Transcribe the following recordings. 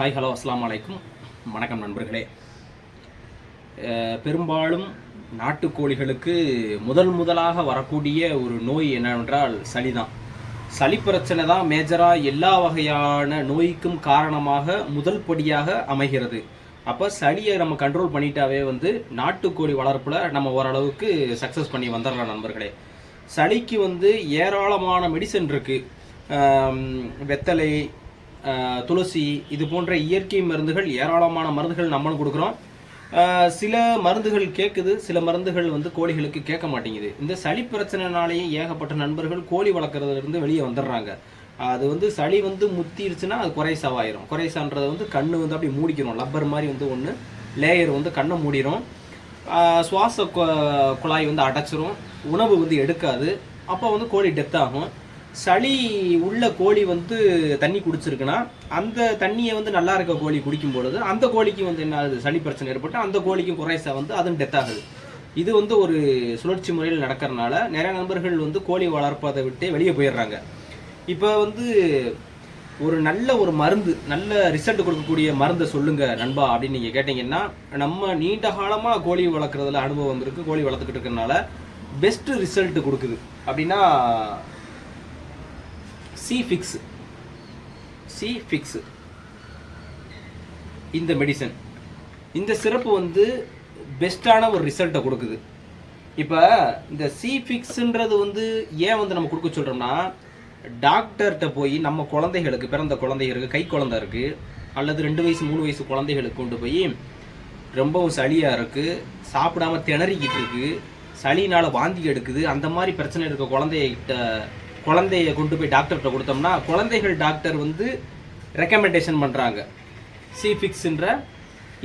Hi hello அஸ்ஸலாமு அலைக்கும். வணக்கம் நண்பர்களே. பெரும்பாலும் நாட்டுக்கோழிகளுக்கு முதலாக வரக்கூடிய ஒரு நோய் என்னவென்றால் சளி தான். சளி பிரச்சனை தான் மேஜராக எல்லா வகையான நோய்க்கும் காரணமாக முதல் படியாக அமைகிறது. அப்போ சளியை நம்ம கண்ட்ரோல் பண்ணிட்டாவே நாட்டுக்கோழி வளர்ப்பில் நம்ம ஓரளவுக்கு சக்ஸஸ் பண்ணி வந்துடலாம் நண்பர்களே. சளிக்கு ஏராளமான மெடிசன் இருக்குது. வெத்தலை, துளசி, இது போன்ற இயற்கை மருந்துகள், ஏராளமான மருந்துகள் நம்மளும் கொடுக்குறோம். சில மருந்துகள் கேட்குது, சில மருந்துகள் கோழிகளுக்கு கேட்க மாட்டேங்குது. இந்த சளி பிரச்சனைனாலேயே ஏகப்பட்ட நண்பர்கள் கோழி வளர்க்குறதுலேருந்து வெளியே வந்துடுறாங்க. அது சளி முத்திருச்சுன்னா அது குறைசாவாயிரும். குறைசான்றது கண்ணு அப்படி மூடிக்கிறோம், லப்பர் மாதிரி ஒன்று லேயர் கண்ணை மூடிடும். சுவாச குழாய் அடைச்சிரும், உணவு எடுக்காது. அப்போ கோழி டெத் ஆகும். சளி உள்ள கோழி தண்ணி குடிச்சிருக்குன்னா அந்த தண்ணியை நல்லா இருக்க கோழி குடிக்கும் பொழுது அந்த கோழிக்கு என்ன ஆகுது, சளி பிரச்சனை ஏற்பட்டு அந்த கோழிக்கும் குறைசா அதுவும் டெத் ஆகுது. இது ஒரு சுழற்சி முறையில் நடக்கிறதுனால நிறைய நண்பர்கள் கோழி வளர்ப்பதை விட்டு வெளியே போயிடுறாங்க. இப்போ ஒரு நல்ல மருந்து, நல்ல ரிசல்ட் கொடுக்கக்கூடிய மருந்தை சொல்லுங்க நண்பா அப்படின்னு நீங்கள் கேட்டிங்கன்னா, நம்ம நீண்ட காலமாக கோழி வளர்க்குறதுல அனுபவம் இருக்குது, கோழி வளர்த்துக்கிட்டு இருக்கிறதுனால பெஸ்ட் ரிசல்ட் கொடுக்குது அப்படின்னா சி-ஃபிக்ஸ் இந்த மெடிசன், இந்த சிறப்பு பெஸ்ட்டான ஒரு ரிசல்ட்டை கொடுக்குது. இப்போ இந்த சி-ஃபிக்ஸ்ன்றது ஏன் நம்ம கொடுக்க சொல்கிறோம்னா, டாக்டர்கிட்ட போய் நம்ம குழந்தைகளுக்கு, பிறந்த குழந்தைகளுக்கு, கை குழந்தை இருக்குது அல்லது 2 வயசு 3 வயசு குழந்தைகளுக்கு கொண்டு போய் ரொம்பவும் சளியாக இருக்குது, சாப்பிடாம திணறிக்கிட்டு இருக்குது, சளினால் வாந்தி எடுக்குது, அந்த மாதிரி பிரச்சனை இருக்க குழந்தைய கொண்டு போய் டாக்டர்கிட்ட கொடுத்தோம்னா குழந்தைகள் டாக்டர் ரெக்கமெண்டேஷன் பண்ணுறாங்க. சி-ஃபிக்ஸ்ன்ற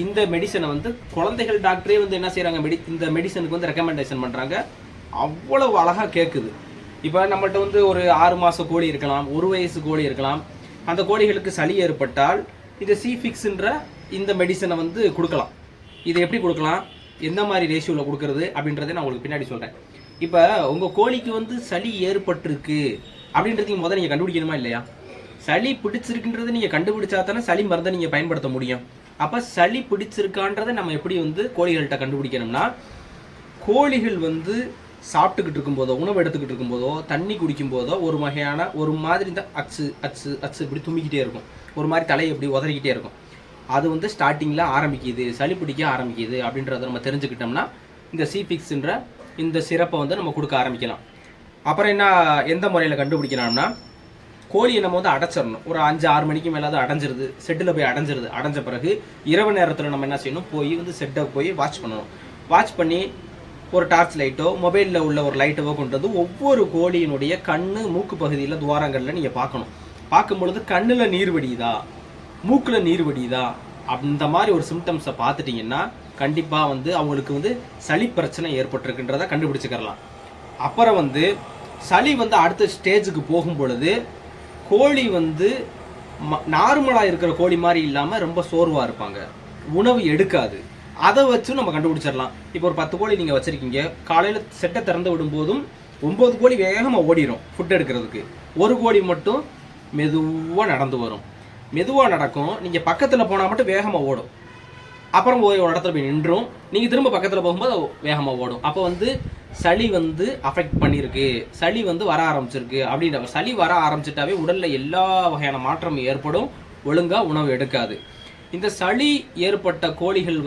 இந்த மெடிசனை குழந்தைகள் டாக்டரே என்ன செய்கிறாங்க, இந்த மெடிசனுக்கு ரெக்கமெண்டேஷன் பண்ணுறாங்க. அவ்வளவு அழகாக கேட்குது. இப்போ நம்மள்கிட்ட ஒரு 6 மாத கோழி இருக்கலாம், 1 வயசு கோழி இருக்கலாம். அந்த கோழிகளுக்கு சளி ஏற்பட்டால் இந்த சி-ஃபிக்ஸ்ன்ற இந்த மெடிசனை கொடுக்கலாம். இதை எப்படி கொடுக்கலாம், எந்த மாதிரி ரேஷியோவில் கொடுக்கறது அப்படின்றத நான் உங்களுக்கு பின்னாடி சொல்கிறேன். இப்போ உங்கள் கோழிக்கு சளி ஏற்பட்டிருக்கு அப்படின்றதையும் முதல்ல நீங்கள் கண்டுபிடிக்கணுமா இல்லையா? சளி பிடிச்சிருக்குன்றதை நீங்கள் கண்டுபிடிச்சா தானே சளி மருந்தை நீங்கள் பயன்படுத்த முடியும். அப்போ சளி பிடிச்சிருக்கான்றதை நம்ம எப்படி கோழிகள்கிட்ட கண்டுபிடிக்கணும்னா, கோழிகள் சாப்பிட்டுக்கிட்டு இருக்கும்போதோ, உணவு எடுத்துக்கிட்டு இருக்கும்போதோ, தண்ணி குடிக்கும் போதோ ஒரு வகையான ஒரு மாதிரி தான் அச்சு இப்படி தும்பிக்கிட்டே இருக்கும், ஒரு மாதிரி தலையை இப்படி உதறிக்கிட்டே இருக்கும். அது ஸ்டார்டிங்கில் ஆரம்பிக்குது, சளி பிடிக்க ஆரம்பிக்குது அப்படின்றத நம்ம தெரிஞ்சுக்கிட்டோம்னா இந்த சி-ஃபிக்ஸ்ன்ற இந்த சிறப்பை நம்ம கொடுக்க ஆரம்பிக்கலாம். அப்புறம் எந்த முறையில் கண்டுபிடிக்கலாம்னா, கோழியை நம்ம அடைச்சிடணும். ஒரு 5-6 மணிக்கு மேலே அடைஞ்சிருது, செட்டில் போய் அடைஞ்சிருது. அடைஞ்ச பிறகு இரவு நேரத்தில் நம்ம என்ன செய்யணும், போய் செட்டை போய் வாட்ச் பண்ணணும். வாட்ச் பண்ணி ஒரு டார்ச் லைட்டோ, மொபைலில் உள்ள ஒரு லைட்டோ கொண்டு ஒவ்வொரு கோழியினுடைய கண்ணு, மூக்கு பகுதியில் துவாரங்களில் நீங்கள் பார்க்கணும். பார்க்கும் பொழுது கண்ணில் நீர் வடியுதா, மூக்கில் நீர் வடியுதா, அந்த மாதிரி ஒரு சிம்டம்ஸை பார்த்துட்டிங்கன்னா கண்டிப்பாக அவங்களுக்கு சளி பிரச்சனை ஏற்பட்டிருக்குன்றதை கண்டுபிடிச்சிக்கிறலாம். அப்புறம் சளி அடுத்த ஸ்டேஜுக்கு போகும் பொழுது கோழி நார்மலாக இருக்கிற கோழி மாதிரி இல்லாமல் ரொம்ப சோர்வாக இருப்பாங்க, உணவு எடுக்காது. அதை வச்சு நம்ம கண்டுபிடிச்சிடலாம். இப்போ ஒரு 10 கோழி நீங்கள் வச்சுருக்கீங்க, காலையில் செட்டை திறந்து விடும்போதும் 9 கோழி வேகமாக ஓடிடும் ஃபுட் எடுக்கிறதுக்கு, ஒரு கோழி மட்டும் மெதுவாக நடந்து வரும். மெதுவாக நடக்கும், நீங்கள் பக்கத்தில் போனால் மட்டும் வேகமாக ஓடும். அப்புறம் ஒரு இடத்துல போய் நின்றும், நீங்கள் திரும்ப பக்கத்தில் போகும்போது வேகமாக ஓடும். அப்போ சளி அஃபெக்ட் பண்ணியிருக்கு, சளி வர ஆரம்பிச்சிருக்கு அப்படின்ற. சளி வர ஆரம்பிச்சிட்டாவே உடலில் எல்லா வகையான மாற்றமும் ஏற்படும், ஒழுங்காக உணவு எடுக்காது. இந்த சளி ஏற்பட்ட கோழிகள்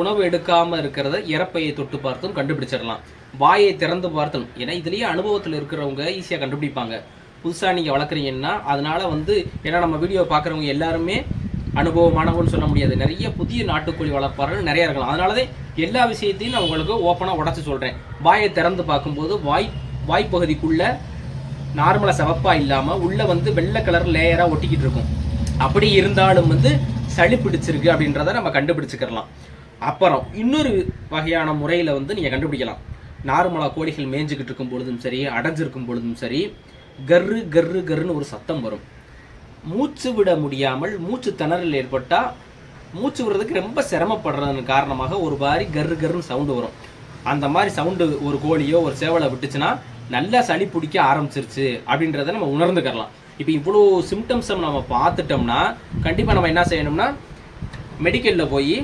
உணவு எடுக்காமல் இருக்கிறத இறப்பையை தொட்டு பார்த்தும் கண்டுபிடிச்சிடலாம், வாயை திறந்து பார்த்தும். ஏன்னா இதுலேயே அனுபவத்தில் இருக்கிறவங்க ஈஸியாக கண்டுபிடிப்பாங்க. புதுசாக நீங்கள் வளர்க்குறீங்கன்னா அதனால் ஏன்னா நம்ம வீடியோ பார்க்குறவங்க எல்லாருமே அனுபவமானவன்னு சொல்ல முடியாது. நிறைய புதிய நாட்டுக்கோழி வளர்ப்பார்கள் நிறைய இருக்கலாம். அதனால தான் எல்லா விஷயத்தையும் நான் உங்களுக்கு ஓப்பனாக உடச்சி சொல்கிறேன். வாயை திறந்து பார்க்கும்போது வாய்ப்பகுதிக்குள்ளே நார்மலாக சிவப்பாக இல்லாமல் உள்ளே வெள்ளை கலர் லேயராக ஒட்டிக்கிட்டு இருக்கும். அப்படி இருந்தாலும் சளி பிடிச்சிருக்கு அப்படின்றத நம்ம கண்டுபிடிச்சிக்கிறலாம். அப்புறம் இன்னொரு வகையான முறையில் நீங்கள் கண்டுபிடிக்கலாம். நார்மலாக கோழிகள் மேய்ஞ்சிக்கிட்டு இருக்கும் பொழுதும் சரி, அடைஞ்சிருக்கும் பொழுதும் சரி, கர்ரு கர்ரு கர்ருன்னு ஒரு சத்தம் வரும். மூச்சு விட முடியாமல் மூச்சு திணறல் ஏற்பட்டால் மூச்சு விடுறதுக்கு ரொம்ப சிரமப்படுறதன் காரணமாக ஒரு மாதிரி கர்ரு கர்ருன்னு சவுண்டு வரும். அந்த மாதிரி சவுண்டு ஒரு கோழியோ ஒரு சேவலை விட்டுச்சுன்னா நல்லா சளி பிடிக்க ஆரம்பிச்சிருச்சு அப்படின்றத நம்ம உணர்ந்துக்கலாம். இப்போ இவ்வளோ சிம்டம்ஸை நம்ம பார்த்துட்டோம்னா கண்டிப்பாக நம்ம என்ன செய்யணும்னா மெடிக்கலில் போய்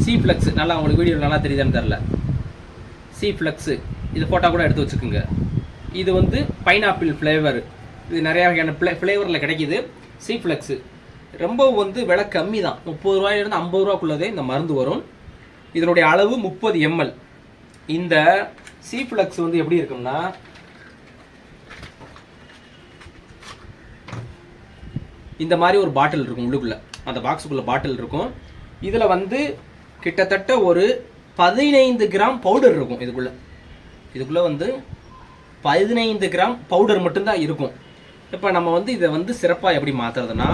C-Flex, நல்லா உங்களுக்கு வீடியோ நல்லா தெரியுதான்னு தெரில, C-Flex இது ஃபோட்டோ கூட எடுத்து வச்சுக்கோங்க. இது வந்து பைனாப்பிள் ஃப்ளேவர், இது நிறையா வகையான ஃப்ளேவரில் கிடைக்கிது. C-Flex ரொம்ப வந்து விலை கம்மி தான், 30 ரூபாயிலிருந்து 50 ரூபாக்குள்ளதே இந்த மருந்து வரும். இதனுடைய அளவு 30 ml. இந்த C-Flex வந்து எப்படி இருக்கும்னா இந்த மாதிரி ஒரு பாட்டில் இருக்கும், உள்ளுக்குள்ளே அந்த பாக்ஸுக்குள்ளே பாட்டில் இருக்கும். இதில் வந்து கிட்டத்தட்ட ஒரு 15 கிராம் பவுடர் இருக்கும். இதுக்குள்ளே வந்து 15 கிராம் பவுடர் மட்டும்தான் இருக்கும். இப்போ நம்ம வந்து இதை வந்து சிறப்பாக எப்படி மாற்றுறதுன்னா,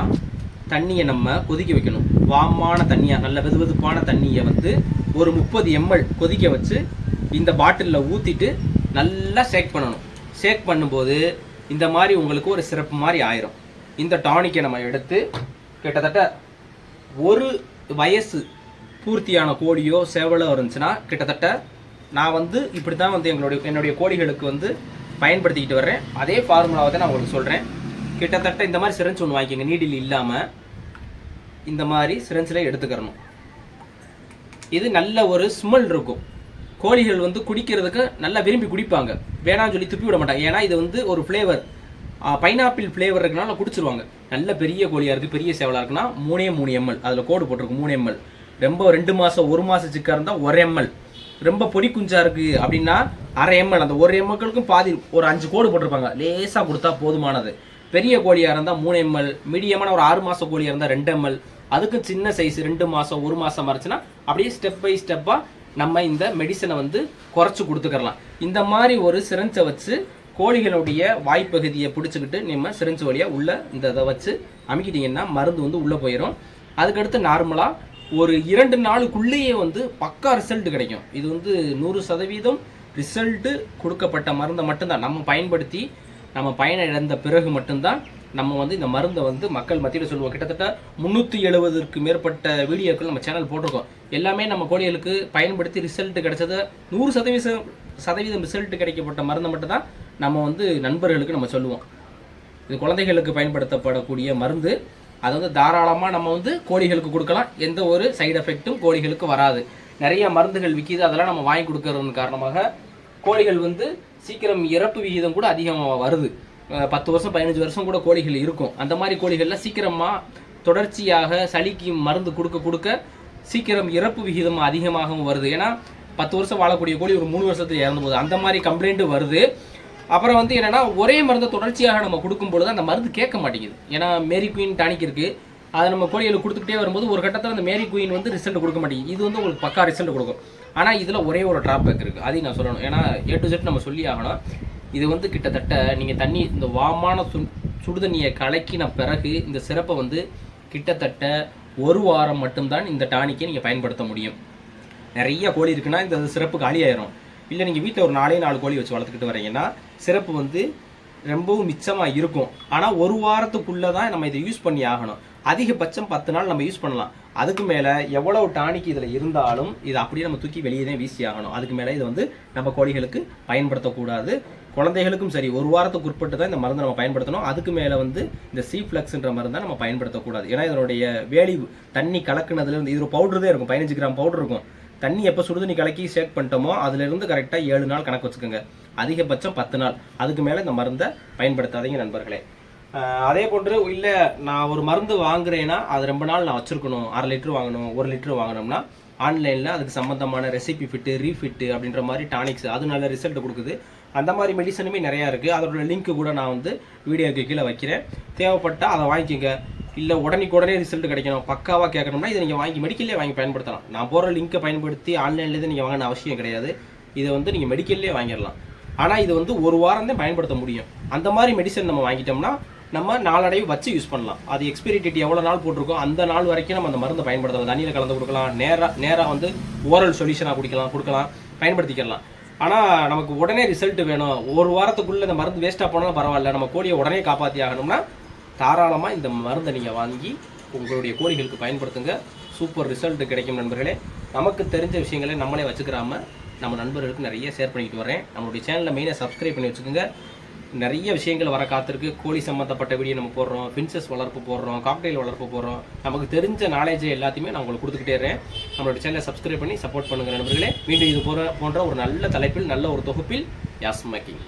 தண்ணியை நம்ம கொதிக்க வைக்கணும். வாமான தண்ணியாக, நல்ல வெதுவெதுப்பான தண்ணியை வந்து ஒரு 30 ml கொதிக்க வச்சு இந்த பாட்டிலில் ஊற்றிட்டு நல்லா ஷேக் பண்ணணும். ஷேக் பண்ணும்போது இந்த மாதிரி உங்களுக்கு ஒரு சிறப்பு மாதிரி ஆயிரும். இந்த டானிக்கை நம்ம எடுத்து கிட்டத்தட்ட ஒரு வயசு பூர்த்தியான கோழியோ சேவலோ இருந்துச்சுன்னா, கிட்டத்தட்ட நான் வந்து இப்படி தான் வந்து என்னுடைய கோழிகளுக்கு வந்து பயன்படுத்திக்கிட்டு வர்றேன். அதே ஃபார்முலாவை தான் நான் உங்களுக்கு சொல்கிறேன். கிட்டத்தட்ட இந்த மாதிரி சிரஞ்ச் ஒன்று வாங்கிக்கோங்க, நீடில் இல்லாமல் இந்த மாதிரி சிரஞ்சில் எடுத்துக்கிறணும். இது நல்ல ஒரு ஸ்மெல் இருக்கும். கோழிகள் வந்து குடிக்கிறதுக்கு நல்லா விரும்பி குடிப்பாங்க, வேணாம்னு சொல்லி துப்பி விட மாட்டாங்க. ஏன்னா இது வந்து ஒரு ஃப்ளேவர், பைனாப்பிள் ஃப்ளேவர் இருக்குனால குடிச்சிருவாங்க. நல்ல பெரிய கோழியாக இருக்குது, பெரிய சேவலாக இருக்குன்னா 3 ml, அதில் கோடு போட்டிருக்கு 3 ml. ரொம்ப 2 மாதம் 1 மாதம் சிக்கா இருந்தால் 1 ml. ரொம்ப பொடி குஞ்சா இருக்குது அப்படின்னா 1/2 ml. அந்த 1 ml பாதி ஒரு 5 கோடு போட்டிருப்பாங்க, லேசாக கொடுத்தா போதுமானது. பெரிய கோழியாக இருந்தால் 3 ml, மீடியமான ஒரு 6 மாத கோழியாக இருந்தால் 2 ml, அதுக்கு சின்ன சைஸ் 2 மாதம் 1 மாதம் மறைச்சுன்னா அப்படியே ஸ்டெப் பை ஸ்டெப்பாக நம்ம இந்த மெடிசனை வந்து குறைச்சி கொடுத்துக்கலாம். இந்த மாதிரி ஒரு சிரஞ்சை வச்சு கோழிகளுடைய வாய்ப்பகுதியை பிடிச்சிக்கிட்டு நம்ம சிரஞ்சு வழியாக உள்ள இந்த இதை வச்சு அமுக்கிட்டிங்கன்னா மருந்து வந்து உள்ளே போயிடும். அதுக்கடுத்து நார்மலாக ஒரு 2 நாளுக்குள்ளேயே வந்து பக்கா ரிசல்ட் கிடைக்கும். இது வந்து 100% ரிசல்ட்டு கொடுக்கப்பட்ட மருந்தை மட்டும்தான் நம்ம பயன்படுத்தி நம்ம பயன் இழந்த பிறகு மட்டும்தான் நம்ம வந்து இந்த மருந்தை வந்து மக்கள் மத்தியில் சொல்லுவோம். கிட்டத்தட்ட 370க்கு மேற்பட்ட வீடியோக்கள் நம்ம சேனல் போட்டிருக்கோம். எல்லாமே நம்ம கோழிகளுக்கு பயன்படுத்தி ரிசல்ட் கிடைச்சது 100% ரிசல்ட் கிடைக்கப்பட்ட மருந்தை மட்டும்தான் நம்ம வந்து நண்பர்களுக்கு நம்ம சொல்லுவோம். இது குழந்தைகளுக்கு பயன்படுத்தப்படக்கூடிய மருந்து. அதை வந்து தாராளமாக நம்ம வந்து கோழிகளுக்கு கொடுக்கலாம், எந்த ஒரு சைடு எஃபெக்ட்டும் கோழிகளுக்கு வராது. நிறைய மருந்துகள் விற்கிது, அதெல்லாம் நம்ம வாங்கி கொடுக்கறதன் காரணமாக கோழிகள் வந்து சீக்கிரம் இறப்பு விகிதம் கூட அதிகமாக வருது. 10 வருஷம் 15 வருஷம் கூட கோழிகள் இருக்கும். அந்த மாதிரி கோழிகளில் சீக்கிரமாக தொடர்ச்சியாக சளிக்கு மருந்து கொடுக்க கொடுக்க சீக்கிரம் இறப்பு விகிதம் அதிகமாகவும் வருது. ஏன்னா 10 வருஷம் வாழக்கூடிய கோழி ஒரு 3 வருஷத்துல இறந்து போகுது, அந்த மாதிரி கம்ப்ளைண்ட்டு வருது. அப்புறம் வந்து என்னென்னா ஒரே மருந்தை தொடர்ச்சியாக நம்ம கொடுக்கும்பொழுது அந்த மருந்து கேட்க மாட்டேங்குது. ஏன்னா மேரி குயின் டானிக் இருக்குது, அதை நம்ம கோழிகளுக்கு கொடுத்துக்கிட்டே வரும்போது ஒரு கட்டத்தில் அந்த மேரி குயின் வந்து ரிசல்ட் கொடுக்க மாட்டேங்குது. இது வந்து உங்களுக்கு பக்கா ரிசல்ட் கொடுக்கும். ஆனால் இதில் ஒரே ஒரு ட்ராபேக் இருக்குது, அதையும் நான் சொல்லணும். ஏன்னா A to Z நம்ம சொல்லி ஆகணும். இது வந்து கிட்டத்தட்ட நீங்கள் தண்ணி இந்த வாமான சுடுதண்ணியை கலக்கின பிறகு இந்த சிறப்பை வந்து கிட்டத்தட்ட 1 வாரம் மட்டும்தான் இந்த டானிக்கை நீங்கள் பயன்படுத்த முடியும். நிறைய கோழி இருக்குன்னா இந்த சிறப்பு காலியாயிரும். இல்லை நீங்கள் வீட்டில் ஒரு 4 கோழி வச்சு வளர்த்துக்கிட்டு வரீங்கன்னா சிறப்பு வந்து ரொம்பவும் மிச்சமாக இருக்கும். ஆனால் 1 வாரத்துக்குள்ளே தான் நம்ம இதை யூஸ் பண்ணி ஆகணும். அதிகபட்சம் 10 நாள் நம்ம யூஸ் பண்ணலாம். அதுக்கு மேலே எவ்வளவு டானிக் இதில் இருந்தாலும் இதை அப்படியே நம்ம தூக்கி வெளியே தான் வீசி ஆகணும். அதுக்கு மேலே இதை வந்து நம்ம கோழிகளுக்கு பயன்படுத்தக்கூடாது. குழந்தைகளுக்கும் சரி 1 வாரத்துக்கு உட்பட்டு தான் இந்த மருந்தை நம்ம பயன்படுத்தணும். அதுக்கு மேலே வந்து இந்த C-Flexன்ற மருந்தை நம்ம பயன்படுத்தக்கூடாது. ஏன்னா இதனுடைய வேல்யூ தண்ணி கலக்குனதுலேருந்து இது ஒரு பவுடர் தான் இருக்கும், 15 கிராம் பவுடர் இருக்கும். தண்ணி எப்போ சுடுதண்ணி கலக்கி ஷேக் பண்ணிட்டோமோ அதுலேருந்து கரெக்டாக 7 நாள் கணக்கு வச்சுக்கோங்க, அதிகபட்சம் 10 நாள். அதுக்கு மேலே இந்த மருந்தை பயன்படுத்தாதீங்க நண்பர்களே. அதே போன்று இல்லை நான் ஒரு மருந்து வாங்குறேன்னா அது ரொம்ப நாள் நான் வச்சுருக்கணும், 1/2 லிட்டர் வாங்கணும், 1 லிட்டர் வாங்கினோம்னா ஆன்லைனில் அதுக்கு சம்மந்தமான ரெசிபி ஃபிட்டு ரீஃபிட்டு அப்படின்ற மாதிரி டானிக்ஸ் அது நல்ல ரிசல்ட் கொடுக்குது. அந்த மாதிரி மெடிசனுமே நிறையா இருக்குது. அதோட லிங்க்கு கூட நான் வந்து வீடியோக்கு கீழே வைக்கிறேன், தேவைப்பட்டால் அதை வாங்கிக்கோங்க. இல்லை உடனே ரிசல்ட் கிடைக்கணும் பக்காவாக கேட்கணும்னா இதை நீங்கள் வாங்கி மெடிக்கல்லே வாங்கி பயன்படுத்தலாம். நான் போகிற லிங்க்கை பயன்படுத்தி ஆன்லைன்லேருந்து நீங்கள் வாங்கின அவசியம் கிடையாது. இதை வந்து நீங்கள் மெடிக்கல்லே வாங்கிடலாம். ஆனால் இது வந்து 1 வாரம் தான் பயன்படுத்த முடியும். அந்த மாதிரி மெடிசன் நம்ம வாங்கிட்டோம்னா நம்ம நாளடைவு வச்சு யூஸ் பண்ணலாம். அது எக்ஸ்பைரி டேட் எவ்வளோ நாள் போட்டிருக்கோம் அந்த நாள் வரைக்கும் நம்ம அந்த மருந்தை பயன்படுத்தலாம். தண்ணியில் கலந்து கொடுக்கலாம், நேராக வந்து ஓரல் சொல்யூஷனாக கொடுக்கலாம், பயன்படுத்திக்கலாம். ஆனால் நமக்கு உடனே ரிசல்ட் வேணும், 1 வாரத்துக்குள்ளே இந்த மருந்து வேஸ்ட்டாக போனாலும் பரவாயில்ல, நம்ம கோழியை உடனே காப்பாற்றி ஆகணும்னா தாராளமாக இந்த மருந்தை நீங்கள் வாங்கி உங்களுடைய கோழிகளுக்கு பயன்படுத்துங்க. சூப்பர் ரிசல்ட் கிடைக்கும் நண்பர்களே. நமக்கு தெரிஞ்ச விஷயங்களை நம்மளே வச்சுக்கிறாம நம்ம நண்பர்களுக்கு நிறைய ஷேர் பண்ணிக்கிட்டு வரேன். நம்மளுடைய சேனலில் மெயினாக சப்ஸ்கிரைப் பண்ணி வச்சுக்கோங்க. நிறைய விஷயங்கள் வர காத்திருக்கு. கோழி சம்மந்தப்பட்ட வீடியோ நம்ம போடுறோம், பின்சஸ் வளர்ப்பு போடுறோம், காக்டெயில் வளர்ப்பு போடுறோம். நமக்கு தெரிஞ்ச நாலேஜ் எல்லாத்தையுமே நான் உங்களுக்கு கொடுத்துக்கிட்டே இருக்கேன். நம்மளோட சேனலை சப்ஸ்கிரைப் பண்ணி சப்போர்ட் பண்ணுங்க நண்பர்களே. மீண்டும் இது போன்ற ஒரு நல்ல தலைப்பில் நல்ல ஒரு தொகுப்பில் யாஸ்மக்கிங்.